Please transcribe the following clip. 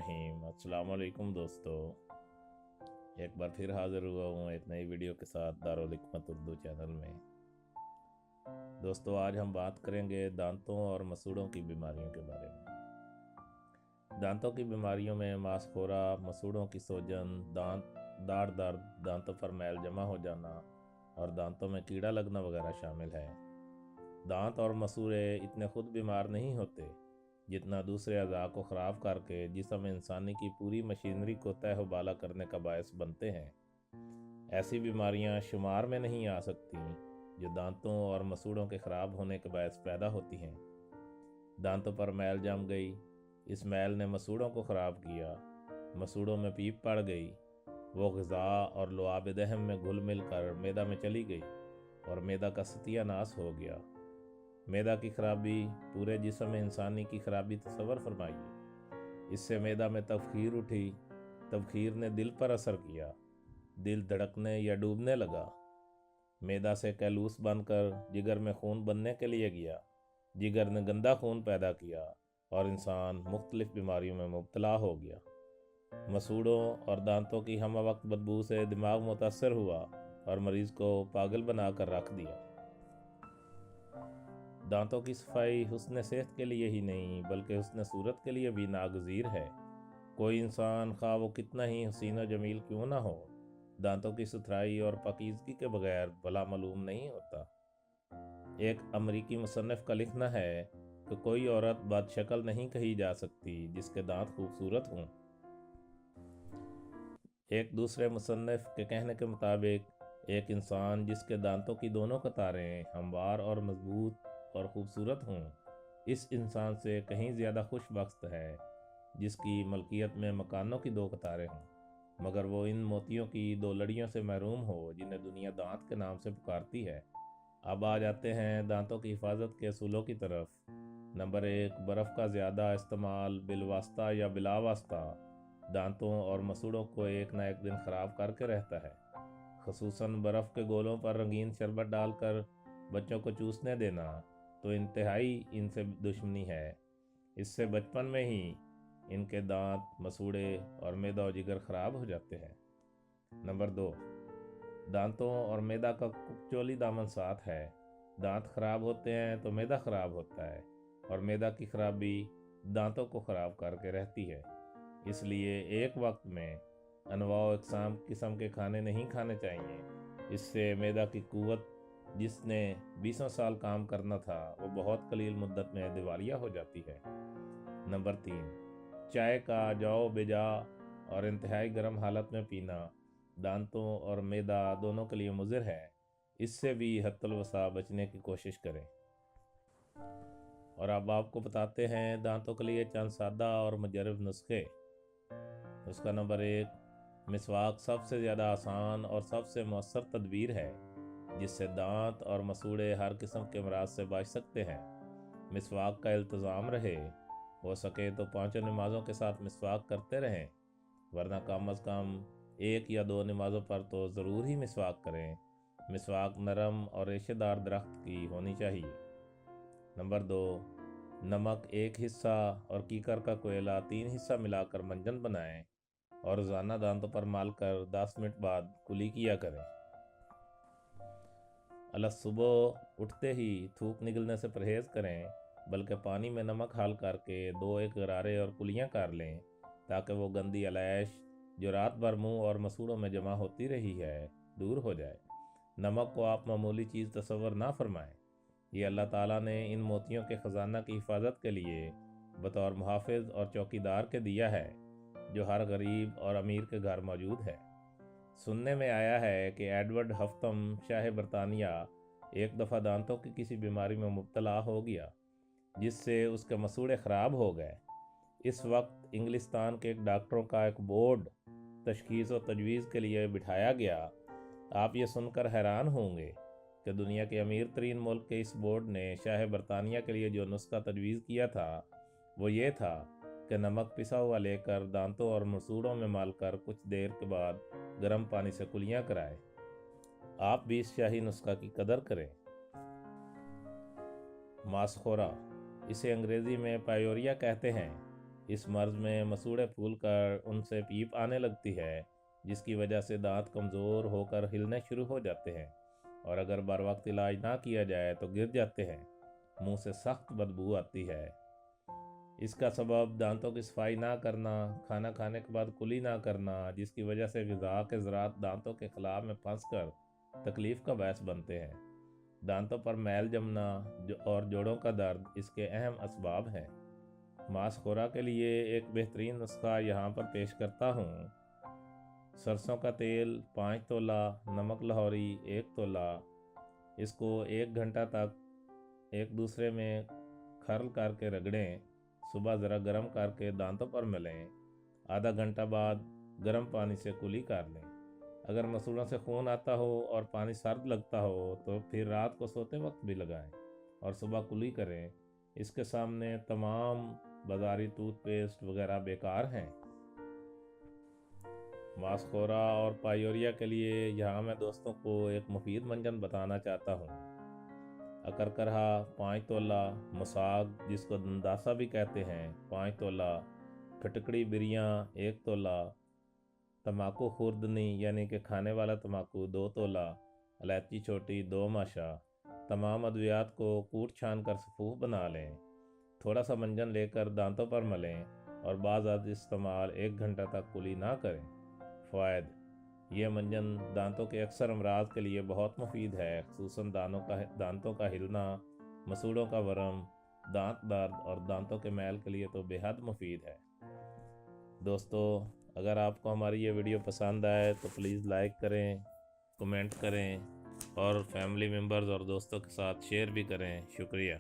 रहीम। अस्सलाम वालेकुम दोस्तों, एक बार फिर हाज़िर हुआ हूँ एक नई वीडियो के साथ दारुल हिकमत उर्दू चैनल में। दोस्तों, आज हम बात करेंगे दांतों और मसूड़ों की बीमारियों के बारे में। दांतों की बीमारियों में मांसखोरा, मसूड़ों की सूजन, दाढ़ दर्द, दांतों पर मैल जमा हो जाना और दांतों में कीड़ा लगना वगैरह शामिल है। दांत और मसूड़े इतने खुद बीमार नहीं होते जितना दूसरे अज़ा को ख़राब करके जिस्म इंसानी की पूरी मशीनरी को तहबाला करने का बायस बनते हैं। ऐसी बीमारियां शुमार में नहीं आ सकती जो दांतों और मसूड़ों के ख़राब होने के बायस पैदा होती हैं। दांतों पर मैल जम गई, इस मैल ने मसूड़ों को ख़राब किया, मसूड़ों में पीप पड़ गई, वो ग़िज़ा और लुआब दहम में घुल मिल कर मैदा में चली गई और मैदा का सत्यानाश हो गया। मैदा की खराबी पूरे जिस्म इंसानी की खराबी तस्वर फरमाइए। इससे मैदा में तबखीर उठी, तबखीर ने दिल पर असर किया, दिल धड़कने या डूबने लगा। मैदा से कैलूस बनकर जिगर में खून बनने के लिए गया, जिगर ने गंदा खून पैदा किया और इंसान मुख्तलिफ बीमारियों में मुब्तला हो गया। मसूड़ों और दांतों की हम वक्त बदबू से दिमाग मुतासर हुआ और मरीज़ को पागल बना कर रख दिया। दांतों की सफाई हुस्न सेहत के लिए ही नहीं बल्कि हुस्न सूरत के लिए भी नागज़ीर है। कोई इंसान खा वो कितना ही हसीन व जमील क्यों ना हो, दांतों की सुथराई और पाकीज़गी के बगैर भला मालूम नहीं होता। एक अमरीकी मुसन्निफ का लिखना है कि कोई औरत बदशक्ल नहीं कही जा सकती जिसके दांत खूबसूरत हों। एक दूसरे मुसन्निफ के कहने के मुताबिक एक इंसान जिसके दांतों की दोनों कतारें हमवार और मजबूत और ख़ूबसूरत हों, इस इंसान से कहीं ज़्यादा खुशबख्त है जिसकी मलकियत में मकानों की दो कतारें हों, मगर वो इन मोतियों की दो लड़ियों से महरूम हो जिन्हें दुनिया दांत के नाम से पुकारती है। अब आ जाते हैं दांतों की हिफाजत के असूलों की तरफ। नंबर 1, बर्फ़ का ज़्यादा इस्तेमाल बिलवास्ता या बिलावास्ता दांतों और मसूड़ों को एक ना एक दिन ख़राब करके रहता है। ख़ुसूसन बर्फ़ के गोलों पर रंगीन शरबत डालकर बच्चों को चूसने देना तो इंतहाई इनसे दुश्मनी है। इससे बचपन में ही इनके दांत, मसूड़े और मैदा और जिगर ख़राब हो जाते हैं। नंबर 2, दांतों और मैदा का कुचोली दामन साथ है। दांत ख़राब होते हैं तो मैदा ख़राब होता है और मैदा की खराबी दांतों को ख़राब करके रहती है। इसलिए एक वक्त में अनवाओ इकसाम किस्म के खाने नहीं खाने चाहिए। इससे मैदा की कुव्वत जिसने 20 साल काम करना था वो बहुत कलील मुद्दत में दिवालिया हो जाती है। नंबर 3, चाय का जाओ बेजा और इंतहाई गर्म हालत में पीना दांतों और मैदा दोनों के लिए मुज़िर है। इससे भी हत्तुल वसा बचने की कोशिश करें। और अब आपको बताते हैं दांतों के लिए चंद सादा और मुजर्रब नुस्खे। नुस्खा नंबर 1, मिसवाक सबसे ज़्यादा आसान और सबसे मौसर तदबीर है जिससे दांत और मसूड़े हर किस्म के अमराज से बच सकते हैं। मिसवाक का इल्तिज़ाम रहे, हो सके तो 5 नमाज़ों के साथ मिसवाक करते रहें, वरना कम अज़ कम 1 या 2 नमाज़ों पर तो ज़रूर ही मिसवाक करें। मिसवाक नरम और रेशेदार दरख्त की होनी चाहिए। नंबर 2, नमक 1 हिस्सा और कीकर का कोयला 3 हिस्सा मिलाकर मंजन बनाएं और रोज़ाना दांतों पर माल कर 10 मिनट बाद कुली किया करें। सुबह उठते ही थूक निकलने से परहेज़ करें, बल्कि पानी में नमक हाल करके 2-1 गरारे और कुलियाँ कर लें ताकि वो गंदी अलैश जो रात भर मुंह और मसूड़ों में जमा होती रही है दूर हो जाए। नमक को आप मामूली चीज़ तस्वर ना फरमाएं। ये अल्लाह ताला ने इन मोतियों के ख़जाना की हिफाजत के लिए बतौर मुहाफ़िज़ और चौकीदार के दिया है जो हर गरीब और अमीर के घर मौजूद है। सुनने में आया है कि एडवर्ड हफ्तम शाह बरतानिया एक दफ़ा दांतों की किसी बीमारी में मुब्तला हो गया जिससे उसके मसूड़े ख़राब हो गए। इस वक्त इंग्लिस्तान के एक डॉक्टरों का एक बोर्ड तशख़ीस और तजवीज़ के लिए बिठाया गया। आप ये सुनकर हैरान होंगे कि दुनिया के अमीर तरीन मुल्क के इस बोर्ड ने शाह बरतानिया के लिए जो नुस्खा तजवीज़ किया था वो ये था कि नमक पिसा हुआ लेकर दांतों और मसूड़ों में मालकर कुछ देर के बाद गर्म पानी से कुलियाँ कराएं। आप भी इस शाही नुस्खा की कदर करें। मांसखोरा, इसे अंग्रेज़ी में पायोरिया कहते हैं। इस मर्ज में मसूड़े फूल कर उनसे पीप आने लगती है, जिसकी वजह से दांत कमज़ोर होकर हिलने शुरू हो जाते हैं, और अगर बर वक्त इलाज ना किया जाए तो गिर जाते हैं। मुंह से सख्त बदबू आती है। इसका सबब दांतों की सफाई ना करना, खाना खाने के बाद कुली ना करना, जिसकी वजह से ग़िज़ा के ज़रात दांतों के खिलाफ में फंस कर तकलीफ़ का बायस बनते हैं। दांतों पर मैल जमना और जोड़ों का दर्द इसके अहम असबाब हैं। मांसखोरा के लिए एक बेहतरीन नुस्खा यहाँ पर पेश करता हूँ। सरसों का तेल 5 तोला, नमक लाहौरी 1 तोला, इसको 1 घंटा तक एक दूसरे में खर्ल करके रगड़ें। सुबह ज़रा गर्म करके दांतों पर मलें। आधा घंटा बाद गर्म पानी से कुली कर लें। अगर मसूड़ों से खून आता हो और पानी सर्द लगता हो तो फिर रात को सोते वक्त भी लगाएं और सुबह कुली करें। इसके सामने तमाम बाज़ारी टूथपेस्ट वगैरह बेकार हैं। मांसखोरा और पायोरिया के लिए यहाँ मैं दोस्तों को एक मुफीद मंजन बताना चाहता हूँ। अकरकरहा 5 तोला, मुसाग जिसको दंदासा भी कहते हैं 5 तोला, फिटकड़ी बिरियाँ 1 तोला, तम्बाकू खुर्दनी यानी कि खाने वाला तम्बाकू 2 तोला, इलायची छोटी 2 माशा। तमाम अद्वियात को कूट छान कर सफ़ूफ बना लें। थोड़ा सा मंजन लेकर दांतों पर मलें और बाज़ इस्तेमाल 1 घंटा तक कुली ना करें। फ़वाइद: यह मंजन दांतों के अक्सर अमराज के लिए बहुत मुफीद है, खुसूसन दांतों का हिलना, मसूड़ों का वरम, दांत दर्द और दांतों के मैल के लिए तो बेहद मुफीद है। दोस्तों, अगर आपको हमारी ये वीडियो पसंद आए तो प्लीज़ लाइक करें, कमेंट करें और फैमिली मेम्बर्स और दोस्तों के साथ शेयर भी करें। शुक्रिया।